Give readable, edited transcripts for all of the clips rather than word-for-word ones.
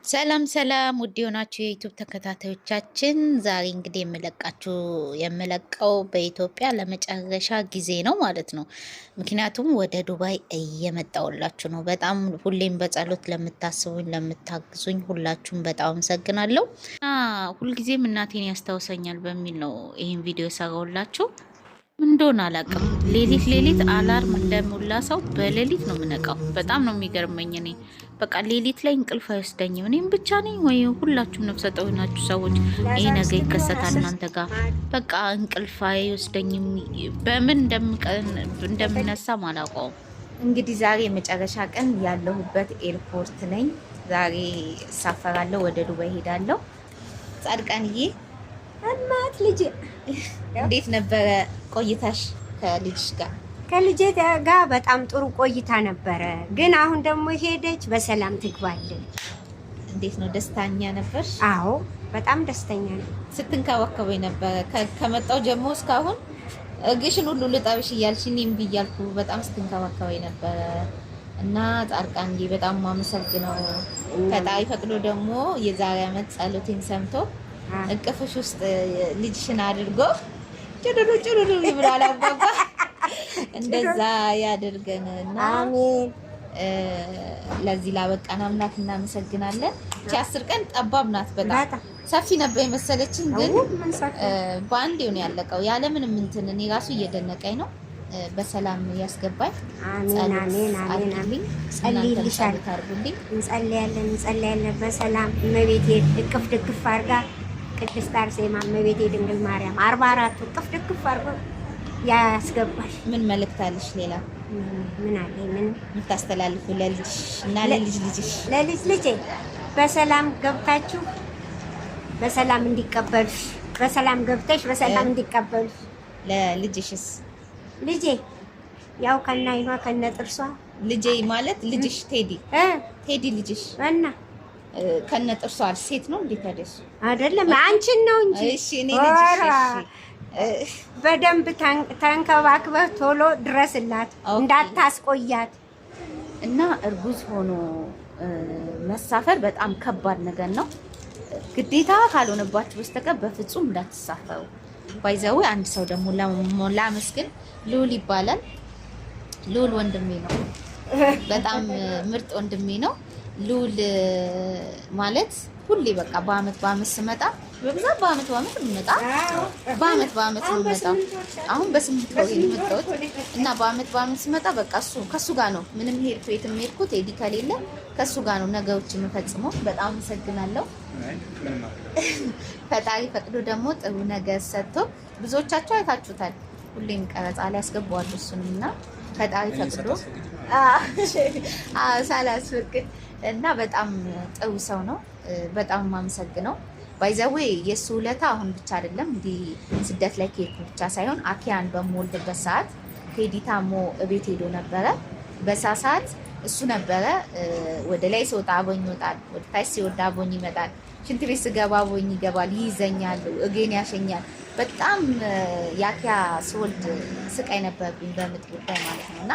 ሰላም ሰላም ውድ የሆናችሁ የዩቲዩብ ተከታታዮቻችን፣ ዛሬ እንግዲህ የምለቀው በኢትዮጵያ ለመጨረሻ ጊዜ ነው ማለት ነው። ምክንያቱም ወደ ዱባይ እየመጣሁላችሁ ነው። በጣም ሁሌም በጸሎት ለምታስቡኝ ለምታግዙኝ ሁላችሁም በጣም አመሰግናለሁ። ሁልጊዜም እናቴን ያስታውሰኛል በሚል ነው ይህን ቪዲዮ የሰራሁላችሁ። ምን እንደሆነ አላውቅም። ሌሊት አላርም እንደሞላ ሰው በሌሊት ነው የምነቃው። በጣም ነው የሚገርመኝ። እኔ በቃ ሌሊት ላይ እንቅልፍ አይወስደኝም። እኔም ብቻ ነኝ ወይ ሁላችሁም ነፍሰ ጡር ናችሁ ሰዎች ይሄ ነገር ይከሰታል እናንተ ጋር? በቃ እንቅልፍ አይወስደኝም። በምን እንደምነሳም አላውቀውም። እንግዲህ ዛሬ የመጨረሻ ቀን ያለሁበት ኤርፖርት ነኝ። ዛሬ እሳፈራለሁ፣ ወደ ዱባይ ሄዳለሁ። ጻድቃንዬ እናት ልጅ እንዴት ነበረ ቆይታሽ ከልጅሽ ጋር? ከልጄ ጋር በጣም ጥሩ ቆይታ ነበረ። ግን አሁን ደግሞ ሄደች፣ በሰላም ትግባለን። እንዴት ነው? ደስተኛ ነበር? አዎ በጣም ደስተኛ ነው። ስትንከባከበኝ ነበረ ከመጣው ጀምሮ እስካሁን እግሽን ሁሉ ልጠብሽ እያልሽ እኔም ብያልኩ በጣም ስትንከባከበኝ ነበረ እና ጻድቃንዬ በጣም ማመሰግነው። ፈጣሪ ፈቅዶ ደግሞ የዛሬ ዓመት ጸሎቴን ሰምቶ እቅፍሽ ውስጥ ልጅሽን አድርጎ ጭሩሩ ይብራል አባባ እንደዛ ያድርገን እና አሜን። ለዚህ ላበቃን አምላክ እናመሰግናለን። እቺ 10 ቀን ጠባብ ናት፣ በጣም ሰፊ ነበር የመሰለችኝ፣ ግን በአንዴ ነው ያለቀው ያለምንም እንትን። እኔ ራሱ እየደነቀኝ ነው። በሰላም ያስገባኝ። አሜን አሜን አሜን። ጸልይልሻል፣ እንጸልያለን በሰላም እመቤቴ እቅፍ ድግፍ አድርጋ ቅድስት አርሴማ እመቤቴ ድንግል ማርያም 44ቱ እቅፍ ድግፍ አድርጎ ያስገባሽ። ምን መልእክት አለሽ ሌላ? ምን አለ? ምን የምታስተላልፉ ለልጅሽ እና ለልጅ ልጅሽ? ለልጅ ልጄ በሰላም ገብታችሁ በሰላም እንዲቀበሉሽ፣ በሰላም ገብተሽ በሰላም እንዲቀበሉሽ። ለልጅሽስ? ልጄ ያው ከናይኗ ከነጥርሷ ልጄ ማለት ልጅሽ ቴዲ ልጅሽ እና ከነጥርሷ ሴት ነው እንዴ? ታዲያ አይደለም አንቺን ነው እንጂ። እሺ እኔ ልጅሽ በደንብ ተንከባክበህ ቶሎ ድረስላት፣ እንዳታስቆያት። እና እርጉዝ ሆኖ መሳፈር በጣም ከባድ ነገር ነው። ግዴታ ካልሆነባችሁ በስተቀር በፍጹም እንዳትሳፈሩ። ባይዘው አንድ ሰው ደግሞ ላመስግን፣ ልዑል ይባላል። ልዑል ወንድሜ ነው፣ በጣም ምርጥ ወንድሜ ነው። ልዑል ማለት ሁሌ በቃ በአመት ስመጣ በብዛት በአመት የምመጣ በአመት የምመጣው አሁን በ8 ወር የመጣሁት እና በአመት ስመጣ በቃ ከሱ ጋር ነው ምንም የትም ሄድኩት ቴዲ ከሌለ ከሱ ጋር ነው ነገሮች የምፈጽመው። በጣም አመሰግናለሁ። ፈጣሪ ፈቅዶ ደግሞ ጥሩ ነገር ሰጥቶ ብዙዎቻችሁ አይታችሁታል። ሁሌም ቀረጻ ላይ ያስገባዋለሁ እሱንም እና ፈጣሪ ፈቅዶ ሳላስፈቅድ እና በጣም ጥሩ ሰው ነው። በጣም የማመሰግነው። ባይዘዌ የእሱ ውለታ አሁን ብቻ አይደለም እንዲህ ስደት ላይ ከሄድኩ ብቻ ሳይሆን አኪያን በምወልድበት ሰዓት ቴዲ ታሞ እቤት ሄዶ ነበረ። በዛ ሰዓት እሱ ነበረ ወደ ላይ ሲወጣ አቦኝ ይወጣል፣ ወደ ታች ሲወጣ አቦኝ ይመጣል፣ ሽንት ቤት ስገባ አቦኝ ይገባል፣ ይይዘኛል፣ እጌን ያሸኛል። በጣም የአኪያ ስወልድ ስቃይ ነበርብኝ በምጥ ጉዳይ ማለት ነው። እና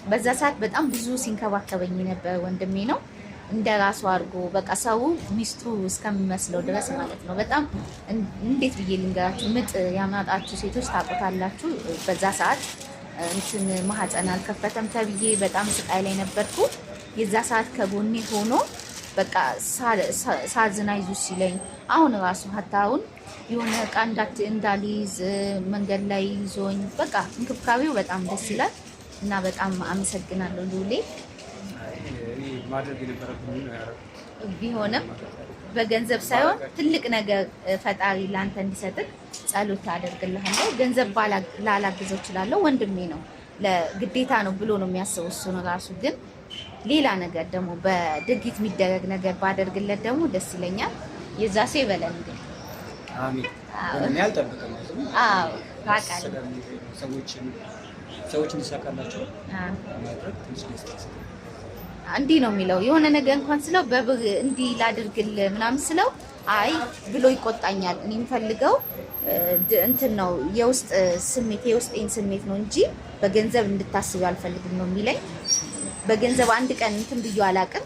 በዛ ሰዓት በጣም ብዙ ሲንከባከበኝ የነበረ ወንድሜ ነው። እንደ ራሱ አድርጎ በቃ ሰው ሚስቱ እስከሚመስለው ድረስ ማለት ነው። በጣም እንዴት ብዬ ልንገራችሁ፣ ምጥ ያማጣችሁ ሴቶች ታውቁታላችሁ። በዛ ሰዓት እንትን ማህፀን አልከፈተም ተብዬ በጣም ስቃይ ላይ ነበርኩ። የዛ ሰዓት ከጎኔ ሆኖ በቃ ሳዝና ይዙ ሲለኝ አሁን ራሱ ሀታውን የሆነ እቃ እንዳልይዝ መንገድ ላይ ይዞኝ በቃ እንክብካቤው በጣም ደስ ይላል እና በጣም አመሰግናለሁ ሉሌ። ቢሆንም በገንዘብ ሳይሆን ትልቅ ነገር ፈጣሪ ላንተ እንዲሰጥህ ጸሎት አደርግልሃለሁ። ገንዘብ ላላግዘው እችላለሁ፣ ወንድሜ ነው ለግዴታ ነው ብሎ ነው የሚያስበው እሱ ነው ራሱ። ግን ሌላ ነገር ደግሞ በድርጊት የሚደረግ ነገር ባደርግለት ደግሞ ደስ ይለኛል። የዛ ሰው ይበለን ግን አሜን። እኔ አልጠብቅም። አዎ ታውቃለህ፣ ሰዎች እንዲሳካላቸው ማድረግ ትንሽ ደስ እንዲህ ነው የሚለው። የሆነ ነገር እንኳን ስለው በብር እንዲህ ላድርግልህ ምናምን ስለው አይ ብሎ ይቆጣኛል። እኔ የምፈልገው እንትን ነው የውስጥ ስሜት የውስጤን ስሜት ነው እንጂ በገንዘብ እንድታስብ አልፈልግም ነው የሚለኝ። በገንዘብ አንድ ቀን እንትን ብዬ አላውቅም።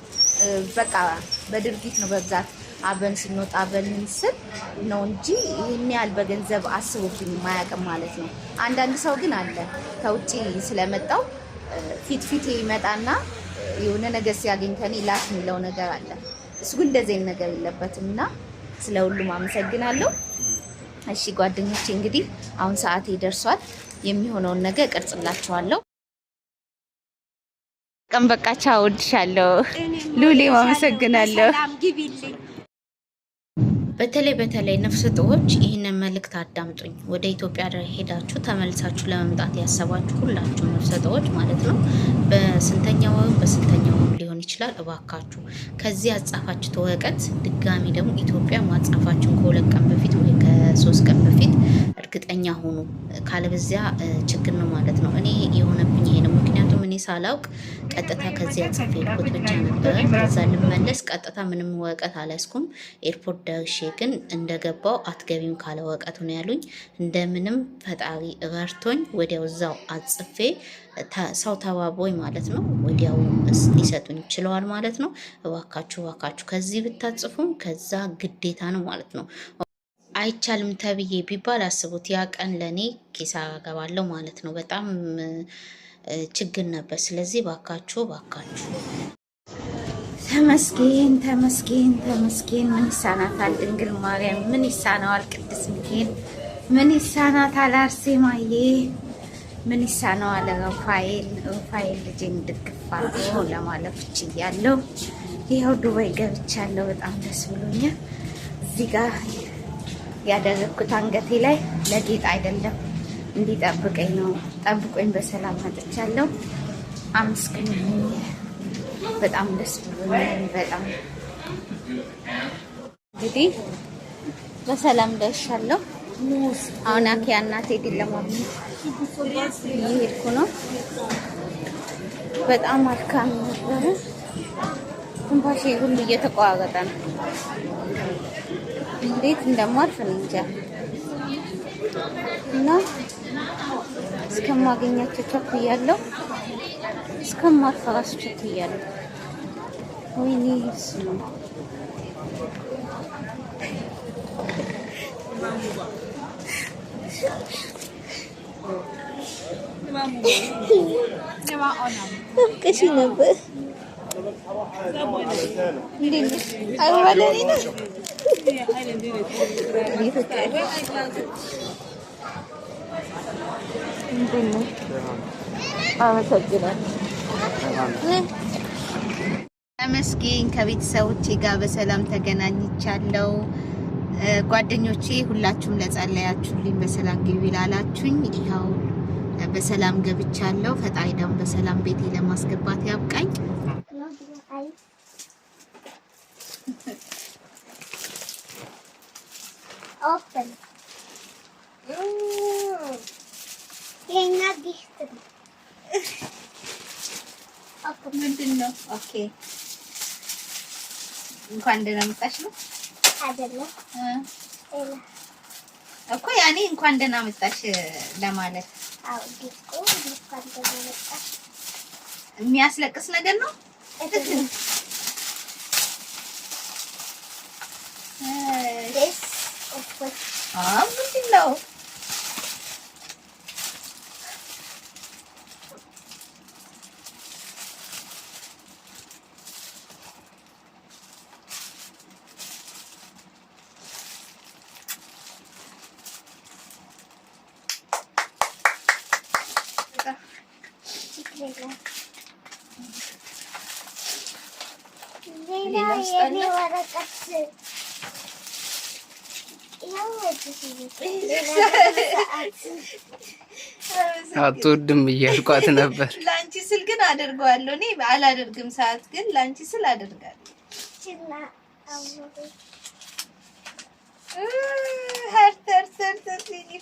በቃ በድርጊት ነው በብዛት አብረን ስንወጣ አብረን ስል ነው እንጂ ይህን ያህል በገንዘብ አስቦብኝ ማያውቅም ማለት ነው። አንዳንድ ሰው ግን አለ ከውጭ ስለመጣው ፊት ይመጣና የሆነ ነገር ሲያገኝ ከኔ ላክ የሚለው ነገር አለ። እሱ ግን እንደዚህ አይነት ነገር የለበትም እና ስለ ሁሉም አመሰግናለሁ። እሺ ጓደኞቼ እንግዲህ አሁን ሰዓቴ ደርሷል። የሚሆነውን ነገር እቀርጽላችኋለሁ። ቀን በቃ ቻው፣ እወድሻለሁ ሉሌ፣ አመሰግናለሁ። በተለይ ነፍሰ ጡሮች ይህንን መልእክት አዳምጡኝ። ወደ ኢትዮጵያ ሄዳችሁ ተመልሳችሁ ለመምጣት ያሰባችሁ ሁላችሁም ነፍሰ ጡሮች ማለት ነው፣ በስንተኛው ሊሆን ይችላል፣ እባካችሁ ከዚህ ያጻፋችሁት ወረቀት ድጋሚ ደግሞ ኢትዮጵያ ማጻፋችሁን ከ2 ቀን በፊት ወይ ከ3 ቀን በፊት እርግጠኛ ሆኑ። ካለበዚያ ችግር ነው ማለት ነው። እኔ የሆነብኝ ይሄ ነው። ምክንያቱም እኔ ሳላውቅ ቀጥታ ከዚህ ያጻፈ ልኩት ብቻ ነበረ። ከዛ ልመለስ ቀጥታ ምንም ወረቀት አልያዝኩም። ኤርፖርት ደርሼ ግን እንደገባው አትገቢም ካለ ወረቀቱ ነው ያሉኝ። እንደምንም ፈጣሪ ረድቶኝ ወዲያው እዛው አጽፌ ሰው ተባቦኝ ማለት ነው ወዲያው ሊሰጡኝ ችለዋል ማለት ነው። እባካችሁ ከዚህ ብታጽፉም ከዛ ግዴታ ነው ማለት ነው። አይቻልም ተብዬ ቢባል አስቡት፣ ያ ቀን ለእኔ ኪሳራ ገባለሁ ማለት ነው። በጣም ችግር ነበር። ስለዚህ ባካችሁ ተመስገን። ምን ይሳናታል? ድንግል ማርያም ምን ይሳናዋል? ቅድስት ሚካኤል ምን ይሳናታል? አርሴማዬ ምን ይሳናዋል? ሩፋኤል ልጄን ድግፍ አድርጎ ለማለፍ ችያለሁ። ይኸው ዱባይ ገብቻለሁ። በጣም ደስ ብሎኛል። እዚህ ጋር ያደረግኩት አንገቴ ላይ ለጌጥ አይደለም፣ እንዲጠብቀኝ ነው። ጠብቆኝ በሰላም መጥቻለሁ። አመስግኑኝ። በጣም ደስ ብሎኛል። በጣም እንግዲህ በሰላም ደርሻለሁ። አሁን አኪያ እናቴ ግን ለማግኘት እየሄድኩ ነው። በጣም አድካሚ ነበረ። ትንፋሼ ሁሉ እየተቋረጠ ነው። እንዴት እንደማልፍ እንጃ እና እስከማገኛቸው ቸኩያለሁ። እስከማልፍ እራሱ ቸኩያለሁ። ወይኔ እሱ ቅሽ ነበር ተመስገን። ከቤተሰቦቼ ጋር በሰላም ተገናኝቻለሁ። ጓደኞቼ ሁላችሁም ለጸለያችሁልኝ በሰላም ግቢ ላላችሁኝ ይኸው በሰላም ገብቻለሁ። ፈጣሪ ደግሞ በሰላም ቤቴ ለማስገባት ያብቃኝ። Open. የኛ ጊፍት ነው። ኦኬ ምንድን ነው? ኦኬ እንኳን ደህና መጣሽ ነው አይደለም እኮ ያኔ እንኳን ደህና መጣሽ ለማለት። አዎ ጊፍቱ እንኳን ደህና መጣሽ። የሚያስለቅስ ነገር ነው። ምንድን ነው? አትወድም እያልኳት ነበር። ላንቺ ስል ግን አደርገዋለሁ። እኔ አላደርግም ሰዓት ግን ላንቺ ስል አደርጋለሁ።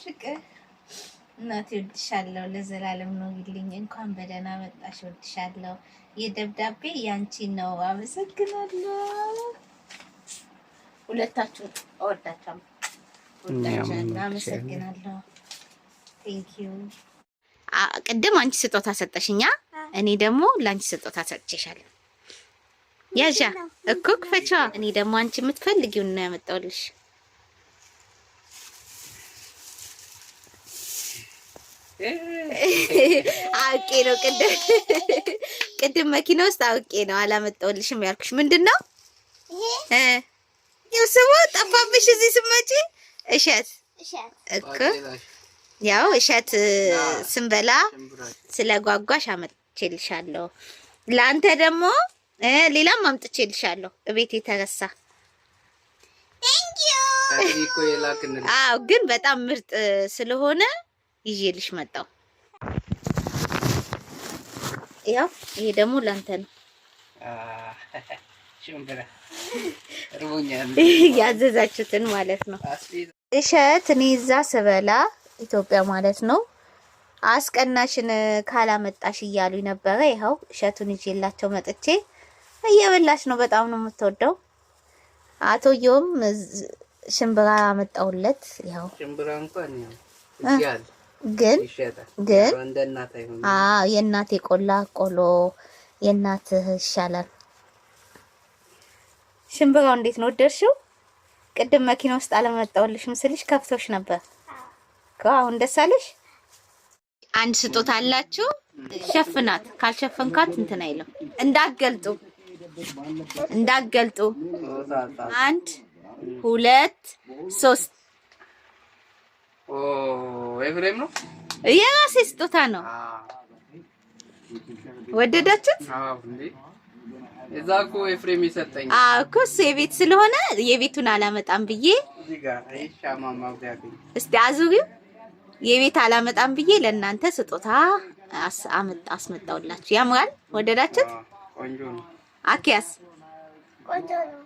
ፍቅር እናቴ እወድሻለሁ። ለዘላለም ነው ይልኝ። እንኳን በደህና መጣሽ። እወድሻለሁ። የደብዳቤ ያንቺ ነው። አመሰግናለሁ። ሁለታችሁ እወዳችኋለሁ። አመሰግናለሁ። ቴንክ ዩ። ቅድም አንቺ ስጦታ ሰጠሽኛ፣ እኔ ደግሞ ላንቺ ስጦታ ሰጥቼሻለሁ። ያዣ እኮ ክፈቻዋ። እኔ ደግሞ አንቺ የምትፈልጊውን ነው ያመጣሁልሽ። አውቄ ነው ቅድም መኪና ውስጥ አውቄ ነው አላመጣሁልሽም ያልኩሽ። ምንድነው ስሙ ጠፋብሽ እዚህ ስትመጪ? እሸት እኮ ያው እሸት ስንበላ ስለጓጓሽ አመጥቼልሻለሁ። ለአንተ ደግሞ ሌላም አምጥቼልሻለሁ። እቤት የተረሳ አዎ፣ ግን በጣም ምርጥ ስለሆነ ይዤልሽ መጣሁ። ያው ይሄ ደግሞ ላንተ ነው። ያዘዛችሁትን ማለት ነው። እሸት እኔ እዛ ስበላ ኢትዮጵያ ማለት ነው አስቀናሽን ካላመጣሽ እያሉኝ ነበረ። ይኸው እሸቱን ይዤላቸው መጥቼ እየበላች ነው። በጣም ነው የምትወደው። አቶየውም ሽምብራ አመጣውለት። ይኸው ሽምብራ እንኳን ግን የእናቴ ቆላ ቆሎ የእናትህ ይሻላል። ሽምብራው እንዴት ነው ወደድሽው? ቅድም መኪና ውስጥ አለመጣውልሽም ስልሽ ከፍቶሽ ነበር። አሁን ደስ አለሽ? አንድ ስጦታ አላችሁ። ሸፍናት። ካልሸፈንካት እንትን አይልም። እንዳገልጡ 1 2 3 ኤፍሬም ነው የራሴ ስጦታ ነው። ወደዳችሁት? እዛ እኮ ኤፍሬም ይሰጠኝ እኮ እሱ የቤት ስለሆነ የቤቱን አላመጣም ብዬ እስቲ አዙሪው የቤት አላመጣም ብዬ ለእናንተ ስጦታ አስመጣውላችሁ። ያምራል? ወደዳችሁት? ቆንጆ ነው። አኪያስ ቆንጆ ነው።